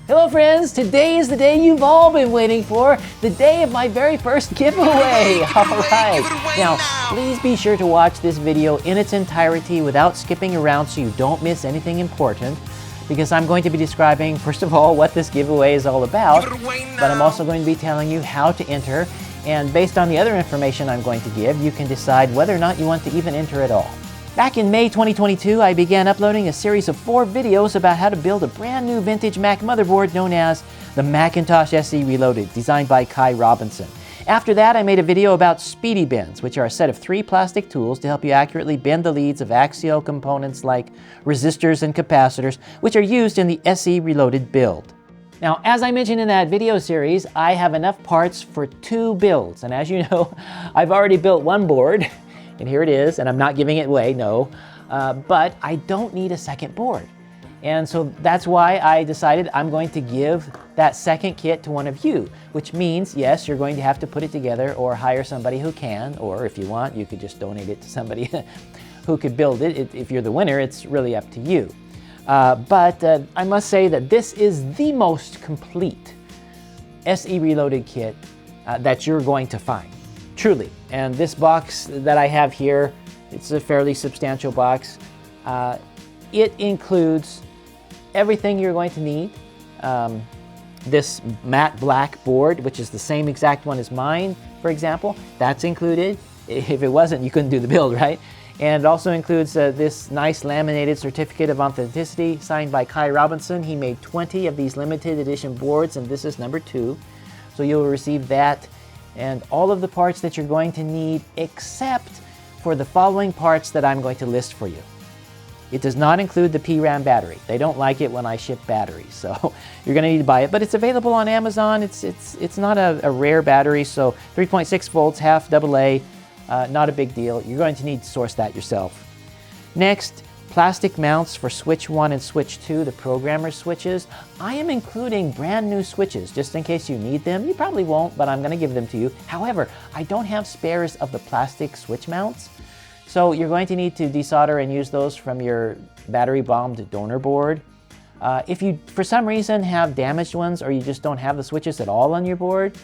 Hello friends, today is the day you've all been waiting for, the day of my very first giveaway. Alright, now please be sure to watch this video in its entirety without skipping around so you don't miss anything important, because I'm going to be describing, first of all, what this giveaway is all about, but I'm also going to be telling you how to enter, and based on the other information I'm going to give, you can decide whether or not you want to even enter at all. Back in May 2022, I began uploading a series of 4 videos about how to build a brand new vintage Mac motherboard known as the Macintosh SE Reloaded, designed by Kai Robinson. After that, I made a video about speedy bends, which are a set of 3 plastic tools to help you accurately bend the leads of axial components like resistors and capacitors, which are used in the SE Reloaded build. Now, as I mentioned in that video series, I have enough parts for 2 builds, and as you know, I've already built one board. And here it is, and I'm not giving it away, no, but I don't need a second board. And so that's why I decided I'm going to give that second kit to one of you, which means, yes, you're going to have to put it together or hire somebody who can, or if you want, you could just donate it to somebody who could build it. If you're the winner, it's really up to you. But I must say that this is the most complete SE Reloaded kit that you're going to find. Truly. And this box that I have here, it's a fairly substantial box. It includes everything you're going to need. This matte black board, which is the same exact one as mine, for example, that's included. If it wasn't, you couldn't do the build, right? And it also includes this nice laminated certificate of authenticity signed by Kai Robinson. He made 20 of these limited edition boards, and this is number 2. So you'll receive that and all of the parts that you're going to need, except for the following parts that I'm going to list for you. It does not include the PRAM battery. They don't like it when I ship batteries, so you're going to need to buy it. But it's available on Amazon. It's not a rare battery, so 3.6 volts, half AA, not a big deal. You're going to need to source that yourself. Next, plastic mounts for switch 1 and switch 2, the programmer switches. I am including brand new switches just in case you need them. You probably won't, but I'm going to give them to you. However, I don't have spares of the plastic switch mounts, so you're going to need to desolder and use those from your battery bombed donor board. If you, for some reason, have damaged ones or you just don't have the switches at all on your board,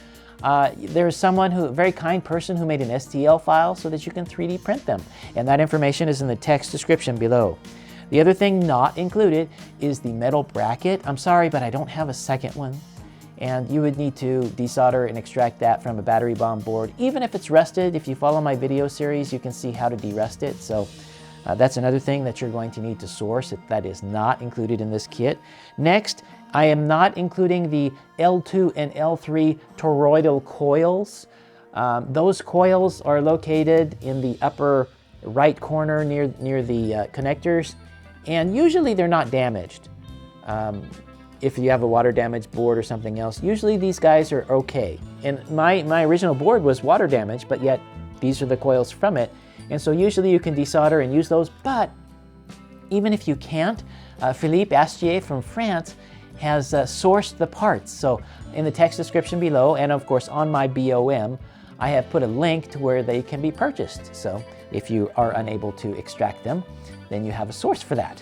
there's someone a very kind person who made an STL file so that you can 3D print them. And that information is in the text description below. The other thing not included is the metal bracket. I'm sorry, but I don't have a second one. And you would need to desolder and extract that from a battery bomb board. Even if it's rusted, if you follow my video series, you can see how to derust it. So that's another thing that you're going to need to source that is not included in this kit. Next, I am not including the L2 and L3 toroidal coils. Those coils are located in the upper right corner near the connectors, and usually they're not damaged. If you have a water damaged board or something else, usually these guys are okay. And my original board was water damaged, but yet these are the coils from it. And so usually you can desolder and use those, but even if you can't, Philippe Astier from France has sourced the parts. So in the text description below, and of course on my BOM, I have put a link to where they can be purchased. So if you are unable to extract them, then you have a source for that.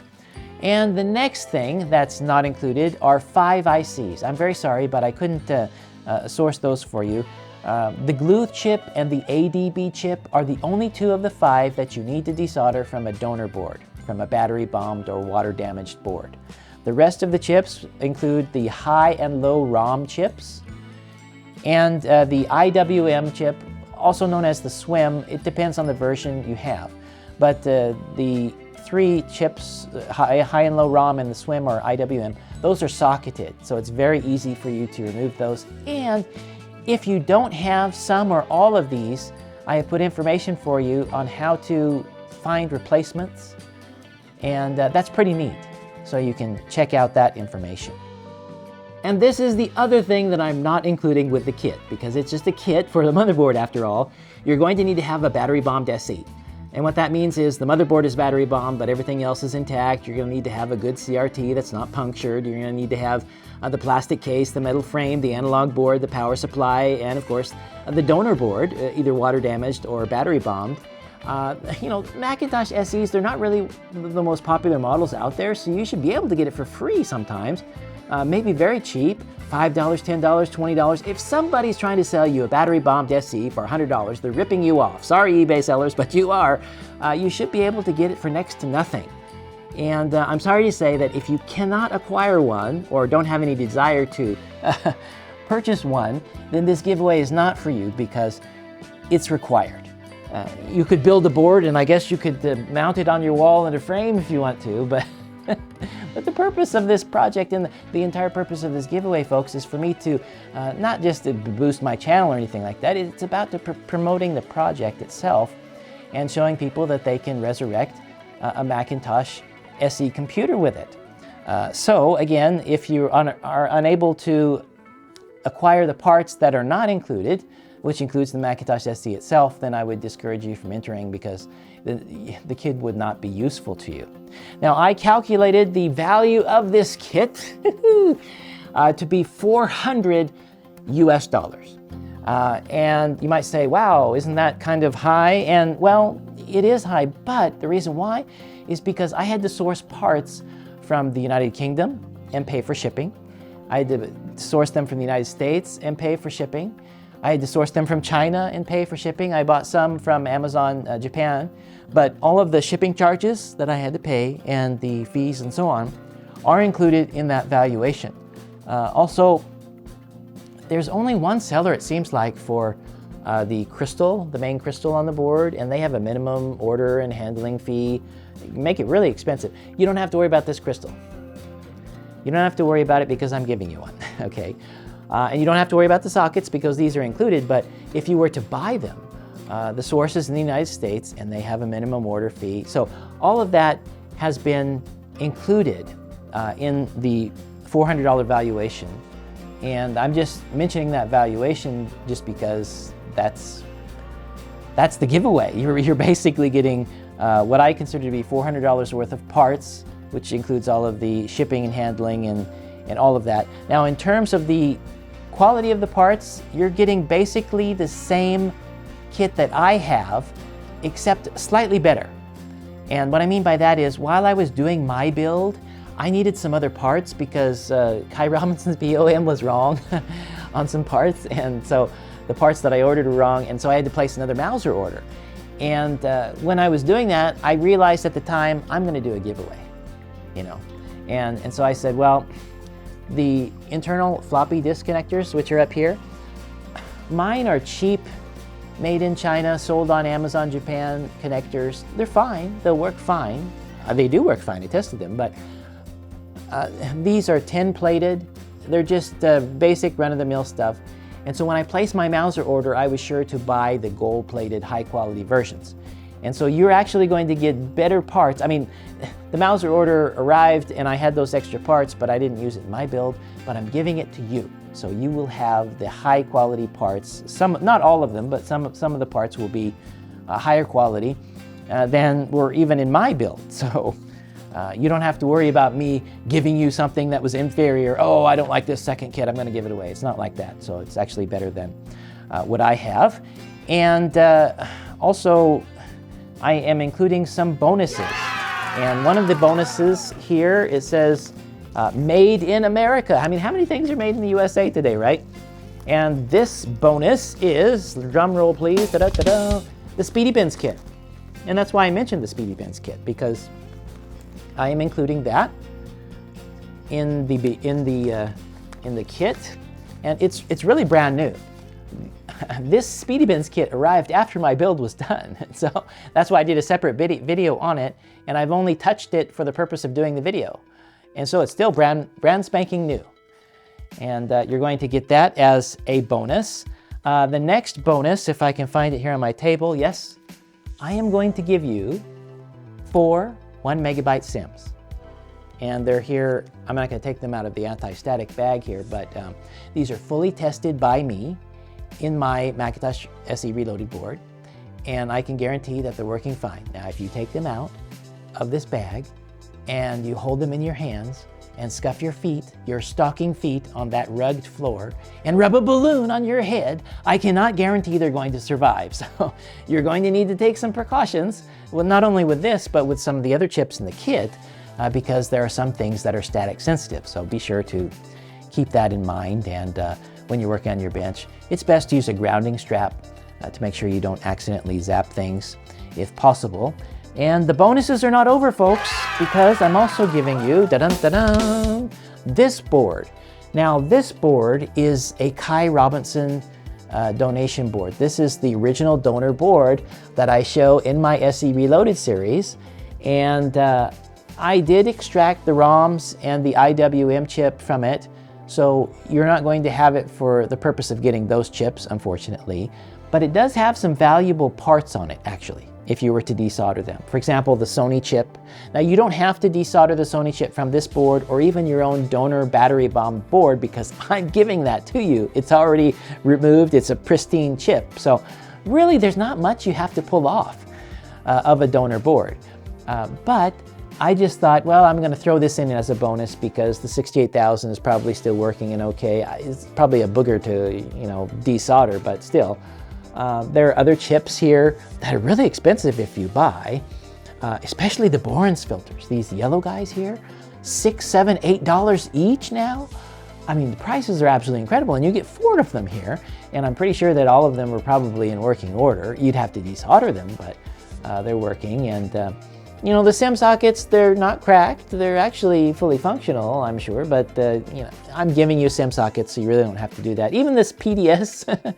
And the next thing that's not included are 5 ICs. I'm very sorry, but I couldn't source those for you. The glue chip and the ADB chip are the only 2 of the 5 that you need to desolder from a donor board, from a battery bombed or water damaged board. The rest of the chips include the high and low ROM chips and the IWM chip, also known as the SWIM. It depends on the version you have. But the 3 chips, high and low ROM and the SWIM or IWM, those are socketed, so it's very easy for you to remove those. And if you don't have some or all of these, I have put information for you on how to find replacements, and that's pretty neat. So you can check out that information. And this is the other thing that I'm not including with the kit, because it's just a kit for the motherboard after all. You're going to need to have a battery bombed SE. And what that means is the motherboard is battery bombed, but everything else is intact. You're going to need to have a good CRT that's not punctured. You're going to need to have the plastic case, the metal frame, the analog board, the power supply, and of course the donor board, either water damaged or battery bombed. You know, Macintosh SEs, they're not really the most popular models out there, so you should be able to get it for free sometimes. maybe very cheap, $5, $10, $20. If somebody's trying to sell you a battery-bombed SE for $100, they're ripping you off. Sorry, eBay sellers, but you are. You should be able to get it for next to nothing. And I'm sorry to say that if you cannot acquire one or don't have any desire to purchase one, then this giveaway is not for you because it's required. You could build a board, and I guess you could mount it on your wall in a frame if you want to, but but the purpose of this project and the entire purpose of this giveaway, folks, is for me to not just to boost my channel or anything like that. It's about promoting the project itself and showing people that they can resurrect a Macintosh SE computer with it. So again, if you are unable to acquire the parts that are not included, which includes the Macintosh SE itself, then I would discourage you from entering because the kit would not be useful to you. Now, I calculated the value of this kit to be $400 US. And you might say, wow, isn't that kind of high? And well, it is high, but the reason why is because I had to source parts from the United Kingdom and pay for shipping. I had to source them from the United States and pay for shipping. I had to source them from China and pay for shipping. I bought some from Amazon Japan, but all of the shipping charges that I had to pay and the fees and so on are included in that valuation. Also, there's only one seller, it seems like, for the crystal, the main crystal on the board, and they have a minimum order and handling fee. Make it really expensive. You don't have to worry about this crystal. You don't have to worry about it because I'm giving you one, okay? And you don't have to worry about the sockets because these are included, but if you were to buy them, the source is in the United States and they have a minimum order fee. So all of that has been included in the $400 valuation. And I'm just mentioning that valuation just because that's the giveaway. You're basically getting what I consider to be $400 worth of parts, which includes all of the shipping and handling and all of that. Now, in terms of the quality of the parts, you're getting basically the same kit that I have, except slightly better. And what I mean by that is, while I was doing my build, I needed some other parts because Kai Robinson's BOM was wrong on some parts, and so the parts that I ordered were wrong, and so I had to place another Mauser order. And when I was doing that, I realized at the time, I'm gonna do a giveaway, you know. And so I said, well, the internal floppy disk connectors, which are up here, mine are cheap, made in China, sold on Amazon Japan connectors. They're fine, they'll work fine. They do work fine, I tested them, but these are tin plated. They're just basic run-of-the-mill stuff. And so when I placed my Mauser order, I was sure to buy the gold-plated high-quality versions. And so you're actually going to get better parts. I mean, the Mauser order arrived and I had those extra parts, but I didn't use it in my build, but I'm giving it to you. So you will have the high-quality parts. Some, not all of them, but some of the parts will be higher quality than were even in my build. So you don't have to worry about me giving you something that was inferior. Oh, I don't like this second kit, I'm gonna give it away. It's not like that. So it's actually better than what I have. And also, I am including some bonuses. And one of the bonuses here, it says, made in America. I mean, how many things are made in the USA today, right? And this bonus is, drum roll please, da-da-da-da, the Speedy Bins kit. And that's why I mentioned the Speedy Bins kit, because I am including that in the kit, and it's really brand new. This Speedy Bins kit arrived after my build was done, so that's why I did a separate video on it, and I've only touched it for the purpose of doing the video. And so it's still brand spanking new. And you're going to get that as a bonus. The next bonus, if I can find it here on my table, yes, I am going to give you 4 1 megabyte SIMs. And they're here, I'm not gonna take them out of the anti-static bag here, but these are fully tested by me in my Macintosh SE Reloaded board, and I can guarantee that they're working fine. Now, if you take them out of this bag and you hold them in your hands and scuff your feet, your stocking feet on that rugged floor and rub a balloon on your head, I cannot guarantee they're going to survive. So you're going to need to take some precautions, well, not only with this, but with some of the other chips in the kit, because there are some things that are static sensitive. So be sure to keep that in mind, and when you're working on your bench, it's best to use a grounding strap to make sure you don't accidentally zap things if possible. And the bonuses are not over, folks, because I'm also giving you this board. Now, this board is a Kai Robinson donation board. This is the original donor board that I show in my SE Reloaded series, and I did extract the ROMs and the IWM chip from it, so you're not going to have it for the purpose of getting those chips, unfortunately, but it does have some valuable parts on it, actually, if you were to desolder them. For example, the Sony chip. Now, you don't have to desolder the Sony chip from this board or even your own donor battery bomb board, because I'm giving that to you. It's already removed. It's a pristine chip. So really, there's not much you have to pull off of a donor board. But I just thought, well, I'm going to throw this in as a bonus because the 68,000 is probably still working and okay. It's probably a booger to, you know, desolder, but still. There are other chips here that are really expensive if you buy, especially the Borens filters. These yellow guys here, $6, $7, $8 each now. I mean, the prices are absolutely incredible, and you get 4 of them here, and I'm pretty sure that all of them are probably in working order. You'd have to desolder them, but they're working. And you know, the SIM sockets, they're not cracked. They're actually fully functional, I'm sure, but you know, I'm giving you SIM sockets, so you really don't have to do that. Even this PDS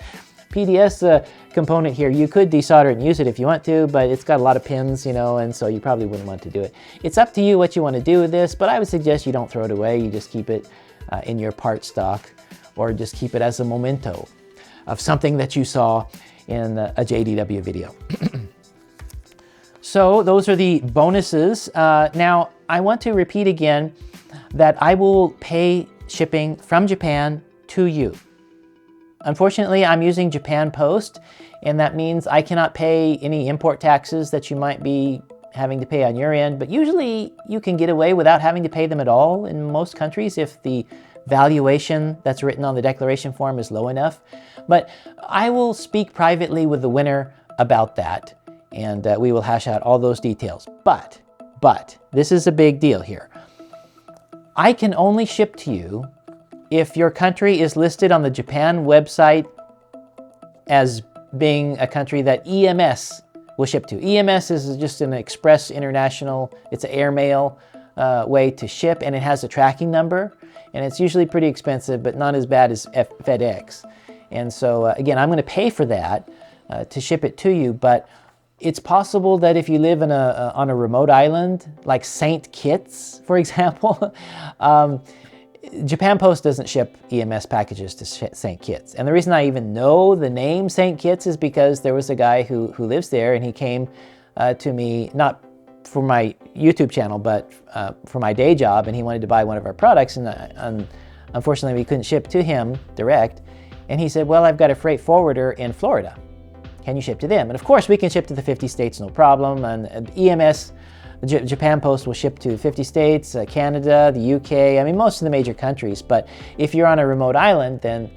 PDS component here, you could desolder and use it if you want to, but it's got a lot of pins, you know, and so you probably wouldn't want to do it. It's up to you what you want to do with this, but I would suggest you don't throw it away. You just keep it in your part stock, or just keep it as a memento of something that you saw in a JDW video. So those are the bonuses. Now, I want to repeat again that I will pay shipping from Japan to you. Unfortunately, I'm using Japan Post, and that means I cannot pay any import taxes that you might be having to pay on your end, but usually you can get away without having to pay them at all in most countries if the valuation that's written on the declaration form is low enough. But I will speak privately with the winner about that, and we will hash out all those details. But this is a big deal here. I can only ship to you if your country is listed on the Japan website as being a country that EMS will ship to. EMS is just an express international, it's an airmail way to ship, and it has a tracking number, and it's usually pretty expensive, but not as bad as FedEx. And so again, I'm gonna pay for that to ship it to you, but it's possible that if you live in on a remote island, like St. Kitts, for example, Japan Post doesn't ship EMS packages to St. Kitts. And the reason I even know the name St. Kitts is because there was a guy who lives there, and he came to me, not for my YouTube channel, but for my day job, and he wanted to buy one of our products, and unfortunately we couldn't ship to him direct. And he said, well, I've got a freight forwarder in Florida. Can you ship to them? And of course we can ship to the 50 states, no problem. And EMS, Japan Post will ship to 50 states, Canada, the UK, I mean, most of the major countries. But if you're on a remote island, then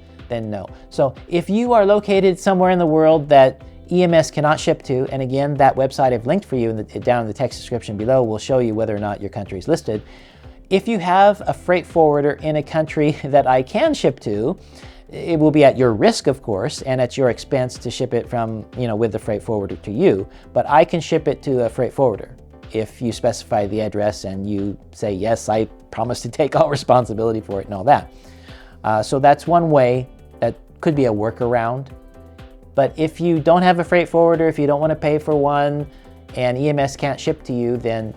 no. So if you are located somewhere in the world that EMS cannot ship to, and again, that website I've linked for you down in the text description below will show you whether or not your country is listed. If you have a freight forwarder in a country that I can ship to, it will be at your risk, of course, and at your expense to ship it from, you know, with the freight forwarder to you, but I can ship it to a freight forwarder if you specify the address and you say, yes, I promise to take all responsibility for it and all that. So that's one way that could be a workaround. But if you don't have a freight forwarder, if you don't want to pay for one, and EMS can't ship to you, then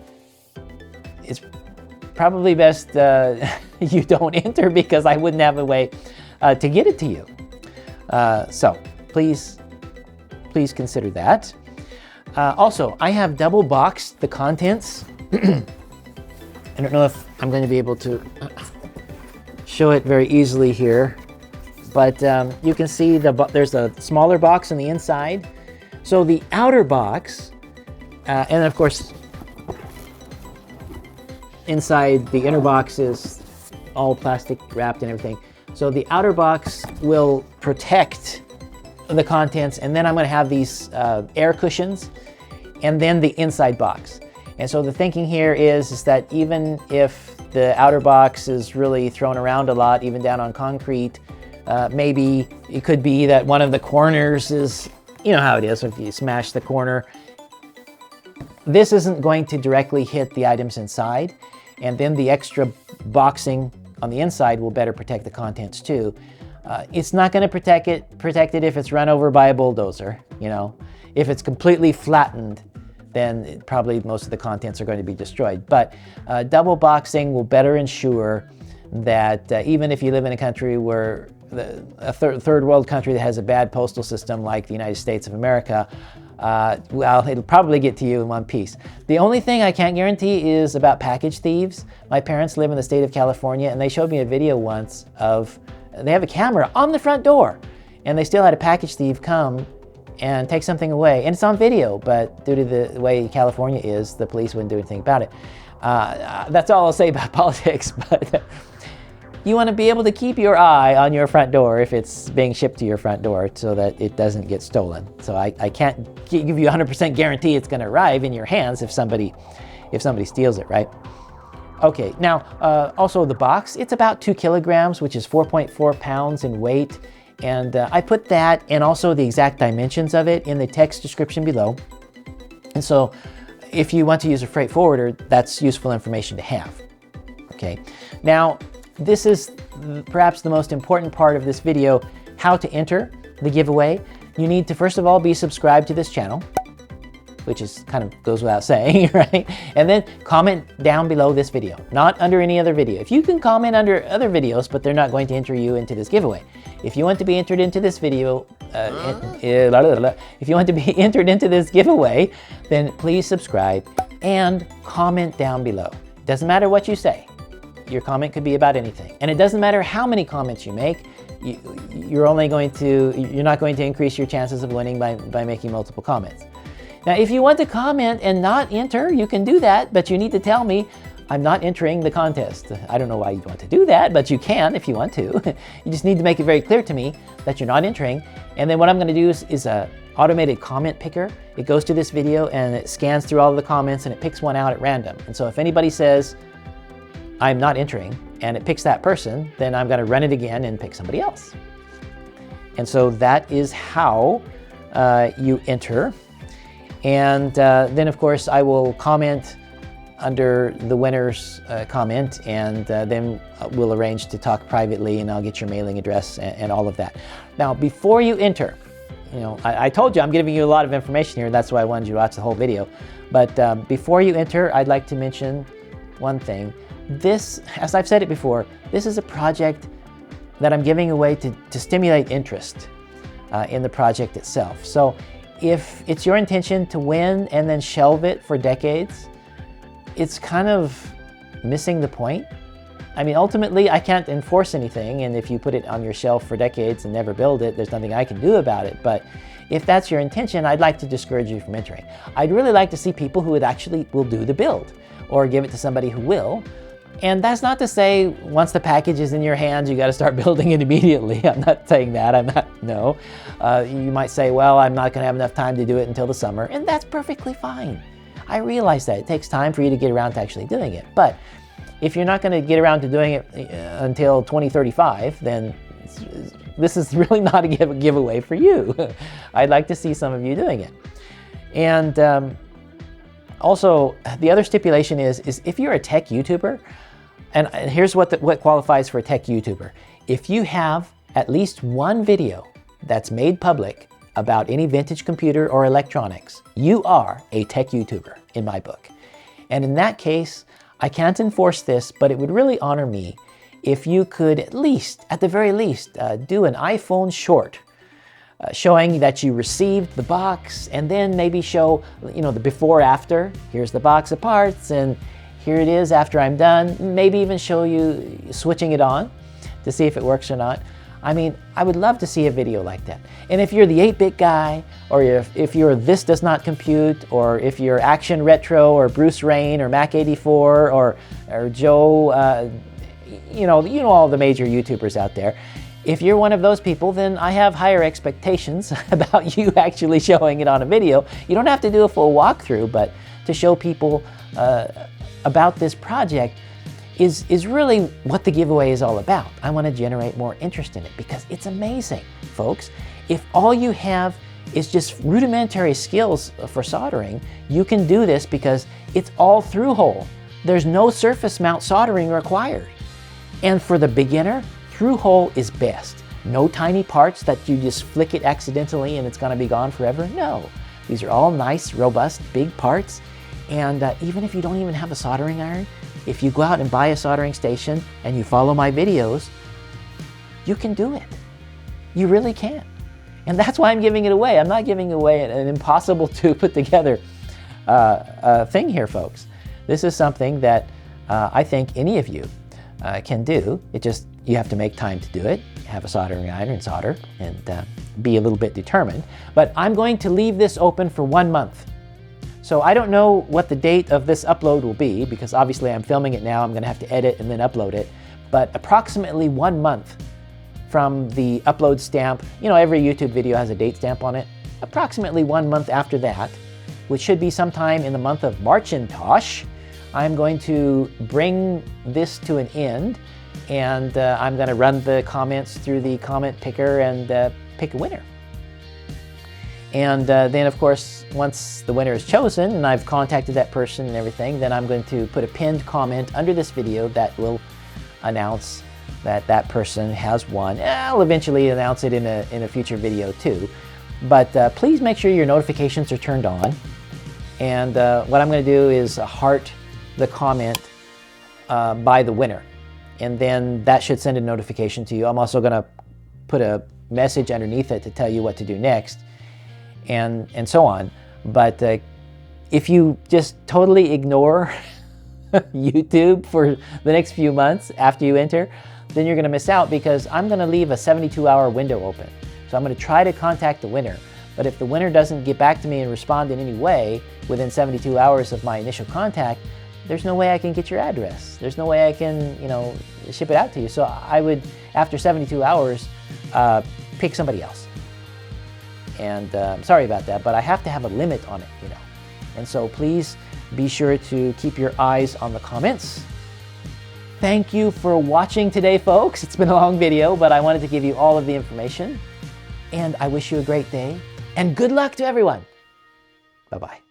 it's probably best you don't enter, because I wouldn't have a way to get it to you. So please consider that. Also, I have double boxed the contents. I don't know if I'm going to be able to show it very easily here, but you can see there's a smaller box on the inside. So the outer box, and of course, inside the inner box is all plastic wrapped and everything. So the outer box will protect the contents, and then I'm going to have these air cushions, and then the inside box. And so the thinking here is that even if the outer box is really thrown around a lot, even down on concrete, maybe it could be that one of the corners is, you know how it is, if you smash the corner, this isn't going to directly hit the items inside, and then the extra boxing on the inside will better protect the contents too. It's not going to protect it if it's run over by a bulldozer, you know. If it's completely flattened, then probably most of the contents are going to be destroyed. But double boxing will better ensure that even if you live in a country where a third world country that has a bad postal system like the United States of America, well, it'll probably get to you in one piece. The only thing I can't guarantee is about package thieves. My parents live in the state of California, and they showed me a video once of, they have a camera on the front door, and they still had a package thief come and take something away. And it's on video, but due to the way California is, the police wouldn't do anything about it. That's all I'll say about politics, but you want to be able to keep your eye on your front door if it's being shipped to your front door so that it doesn't get stolen. So I can't give you 100% guarantee it's going to arrive in your hands if somebody steals it, right? Okay, now also the box, it's about 2 kilograms, which is 4.4 pounds in weight. And I put that and also the exact dimensions of it in the text description below. And so if you want to use a freight forwarder, that's useful information to have. Okay, now this is perhaps the most important part of this video, how to enter the giveaway. You need to first of all be subscribed to this channel, which is kind of goes without saying, right? And then comment down below this video, not under any other video. If you can comment under other videos, but they're not going to enter you into this giveaway. If you want to be entered into this video, if you want to be entered into this giveaway, then please subscribe and comment down below. Doesn't matter what you say. Your comment could be about anything. And it doesn't matter how many comments you make, you're not going to increase your chances of winning by making multiple comments. Now, if you want to comment and not enter, you can do that, but you need to tell me, I'm not entering the contest. I don't know why you'd want to do that, but you can if you want to. You just need to make it very clear to me that you're not entering. And then what I'm going to do is a automated comment picker. It goes to this video and it scans through all of the comments and it picks one out at random. And so if anybody says, I'm not entering, and it picks that person, then I'm going to run it again and pick somebody else. And so that is how you enter. And then, of course, I will comment under the winner's comment, and then we'll arrange to talk privately, and I'll get your mailing address and all of that. Now, before you enter, you know, I told you I'm giving you a lot of information here. That's why I wanted you to watch the whole video. But before you enter, I'd like to mention one thing. This, as I've said it before, this is a project that I'm giving away to stimulate interest in the project itself. So if it's your intention to win and then shelve it for decades, it's kind of missing the point. I mean, ultimately, I can't enforce anything, and if you put it on your shelf for decades and never build it, there's nothing I can do about it. But if that's your intention, I'd like to discourage you from entering. I'd really like to see people who will do the build, or give it to somebody who will. And that's not to say once the package is in your hands, you got to start building it immediately. I'm not saying that. No. You might say, well, I'm not going to have enough time to do it until the summer, and that's perfectly fine. I realize that it takes time for you to get around to actually doing it. But if you're not going to get around to doing it until 2035, then this is really not a giveaway for you. I'd like to see some of you doing it. And also, the other stipulation is if you're a tech YouTuber, and here's what qualifies for a tech YouTuber. If you have at least one video that's made public about any vintage computer or electronics, you are a tech YouTuber in my book. And in that case, I can't enforce this, but it would really honor me if you could at the very least, do an iPhone short showing that you received the box, and then maybe show, you know, the before after. Here's the box of parts, and here it is after I'm done. Maybe even show you switching it on to see if it works or not. I mean, I would love to see a video like that. And if you're the 8-bit guy, or if you're This Does Not Compute, or if you're Action Retro, or Bruce Rain, or Mac 84, or Joe, you know all the major YouTubers out there. If you're one of those people, then I have higher expectations about you actually showing it on a video. You don't have to do a full walkthrough, but to show people about this project is really what the giveaway is all about. I want to generate more interest in it because it's amazing, folks. If all you have is just rudimentary skills for soldering, you can do this because it's all through hole. There's no surface mount soldering required. And for the beginner, through hole is best. No tiny parts that you just flick it accidentally and it's going to be gone forever. No, these are all nice, robust, big parts. And even if you don't even have a soldering iron, if you go out and buy a soldering station and you follow my videos, you can do it. You really can. And that's why I'm giving it away. I'm not giving away an impossible to put together thing here, folks. This is something that I think any of you can do. You have to make time to do it, have a soldering iron and solder, and be a little bit determined. But I'm going to leave this open for 1 month. So I don't know what the date of this upload will be, because obviously I'm filming it now. I'm going to have to edit and then upload it. But approximately 1 month from the upload stamp, you know, every YouTube video has a date stamp on it. Approximately 1 month after that, which should be sometime in the month of Macintosh, I'm going to bring this to an end, and I'm going to run the comments through the comment picker and pick a winner. And then, of course, once the winner is chosen and I've contacted that person and everything, then I'm going to put a pinned comment under this video that will announce that that person has won. I'll eventually announce it in a future video too. But please make sure your notifications are turned on. And what I'm going to do is heart the comment by the winner. And then that should send a notification to you. I'm also going to put a message underneath it to tell you what to do next. And so on. But if you just totally ignore YouTube for the next few months after you enter, then you're going to miss out, because I'm going to leave a 72-hour window open. So I'm going to try to contact the winner. But if the winner doesn't get back to me and respond in any way within 72 hours of my initial contact, there's no way I can get your address. There's no way I can, you know, ship it out to you. So I would, after 72 hours, pick somebody else. And I'm sorry about that, but I have to have a limit on it, you know. And so please be sure to keep your eyes on the comments. Thank you for watching today, folks. It's been a long video, but I wanted to give you all of the information. And I wish you a great day. And good luck to everyone. Bye-bye.